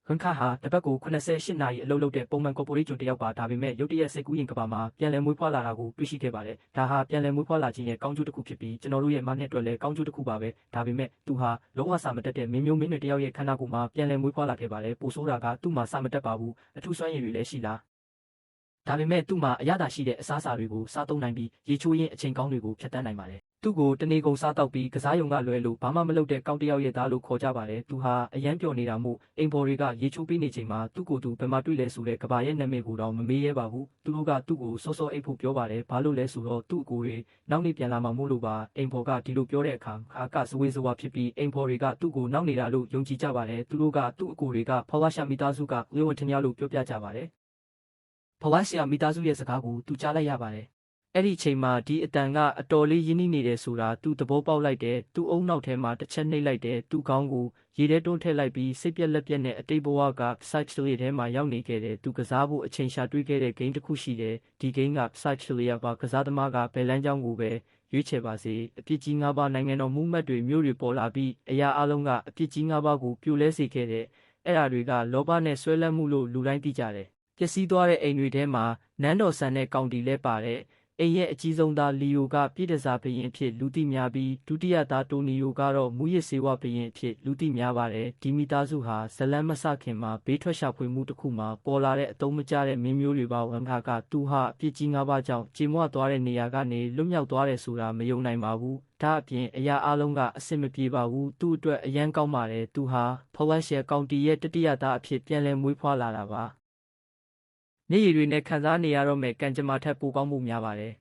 ခွန်ခါဟာတပတ်ကို88နာရီအလုပ်လုပ်တဲ့ပုံမှန်ကော်ပိုရေးဂျွန်တယောက်ပါဒါပေမဲ့ရုတ်တရက်စိတ်ကူးရင်ကဘာမှာပြန်လည်မွေးဖွားလာတာကိုတွေ့ရှိခဲ့ပါတယ်ဒါဟာပြန်လည်မွေးဖွားလာခြင်းရဲ့ကောင်းကျိုးတစ်ခုဖြစ်ပြီးကျွန်တော်တို့ရဲ့မနဲ့အတွက်လည်းကောင်းကျိုးတစ်ခုပါပဲဒါပေမဲ့သူဟာလုံးဝစာမတက်တဲ့မင်းမျိုးမင်းတွေတယောက်ရဲ့ခန္ဓာကိုယ်မှာပြန်လည်မွေးဖွားလာခဲ့ပါတယ်ပိုဆိုးတာကသူ့မှာစာမတက်ပါဘူးအထူးစွမ်းရည်တွေလည်းရှိလားဒါပေမဲ့သူ့မှာအရသာရှိတဲ့အစားအစာတွေကိုစားသုံးနိုင်ပြီးရေချိုးရင်းအချိန်ကောင်းတွေကိုဖြတ်တန်းနိုင်ပါတယ်သူ့ကိုတနေကုန်စားတောက်ပြီးကစားရုံကလွယ်လို့ဘာမှမလုပ်တဲ့ကောင်းတယောက်ရဲ့သားလို့ခေါ်ကြပါတယ်သူဟာအရန်ပျော်နေတာမို့အိမ်ဖော်တွေကရေချိုးပေးနေချိန်မှာသူ့ကိုယ်သူဘယ်မှာတွေ့လဲဆိုတဲ့ကဘာရဲ့နာမည်ကိုတော့မမေးရဲပါဘူးသူတို့ကသူ့ကိုစောစောအိတ်ဖို့ပြောပါတယ်ဘာလို့လဲဆိုတော့သူ့အကိုတွေနောက်နေ့ပြန်လာမှမို့လို့ပါအိမ်ဖော်ကဒီလိုပြောတဲ့အခါကဇဝေဇဝါဖြစ်ပြီးအိမ်ဖော်တွေကသူ့ကိုနောက်နေတာလို့ယုံကြည်ကြပါတယ်သူတို့ကသူ့အကိုတွေကဖော်ဝါရှာမိသားစုကလျှို့ဝှက်ထင်ရလို့ပြောပြကြပါတယ်ဖဝါရှာမိသားစုရဲ့စကားကိုသူကြားလိုက်ရပါတယ်။အဲ့ဒီအချိန်မှာဒီအတန်ကအတော်လေးရင်းနှီးနေတယ်ဆိုတာသူသဘောပေါက်လိုက်တယ်။သူ့အုံနောက်ထဲမှာတစ်ချက်နှိပ်လိုက်တယ်။သူ့ခေါင်းကိုရေထဲတွန်းထည့်လိုက်ပြီးစိတ်ပြက်လက်ပြက်နဲ့အတိတ်ဘဝက site လေးထဲမှာရောက်နေခဲ့တယ်။သူကစားဖို့အချိန်ရှာတွေးခဲ့တဲ့ game တစ်ခုရှိတယ်။ဒီ game က site လေးပါကစားသမားကဘယ်လမ်းကြောင်းကိုပဲရွေးချယ်ပါစေ။အပြစ်ကြီး၅ပါးနိုင်ငံတော်မှုမှတ်တွေမျိုးတွေပေါ်လာပြီးအရာအလုံးကအပြစ်ကြီး၅ပါးကိုပြိုလဲစေခဲ့တဲ့အဲ့ဓာတွေကလောဘနဲ့ဆွဲလန်းမှုလို့လူတိုင်းသိကြတယ်။ပျက်စီးသွားတဲ့အိမ်တွေထဲမှာနန်းတော်ဆန်တဲ့ကောင်တီလဲပါတယ်အိမ်ရဲ့အကြီးဆုံးသားလီယိုကပြည်တစားဘရင်အဖြစ်လူသိများပြီးဒုတိယသားတိုနီယိုကတော့မူရစ်စေဝဘရင်အဖြစ်လူသိများပါတယ်ဒီမိသားစုဟာဇလန်မဆခင်မှာဘေးထွက်ရှာဖွေမှုတစ်ခုမှာပေါ်လာတဲ့အတုံးမကျတဲ့မင်းမျိုးတွေပါဝန်ခါကသူဟာအပြစ်ကြီး၅ပါးကြောင့်ကြေမွသွားတဲ့နေရာကနေလွတ်မြောက်သွားတယ်ဆိုတာမယုံနိုင်ပါဘူးဒါအပြင်အရာအလုံးကအဆင်မပြေပါဘူးသူ့အတွက်အရန်ကောင်းပါတယ်သူဟာဖဝက်ရှယ်ကောင်တီရဲ့တတိယသားအဖြစ်ပြန်လည်မွေးဖွားလာတာပါမျက်ရည်တွေနဲ့ခံစားနေရတော့မဲ့ကံကြမ္မာထက်ပိုကောင်းမှုများပါတယ်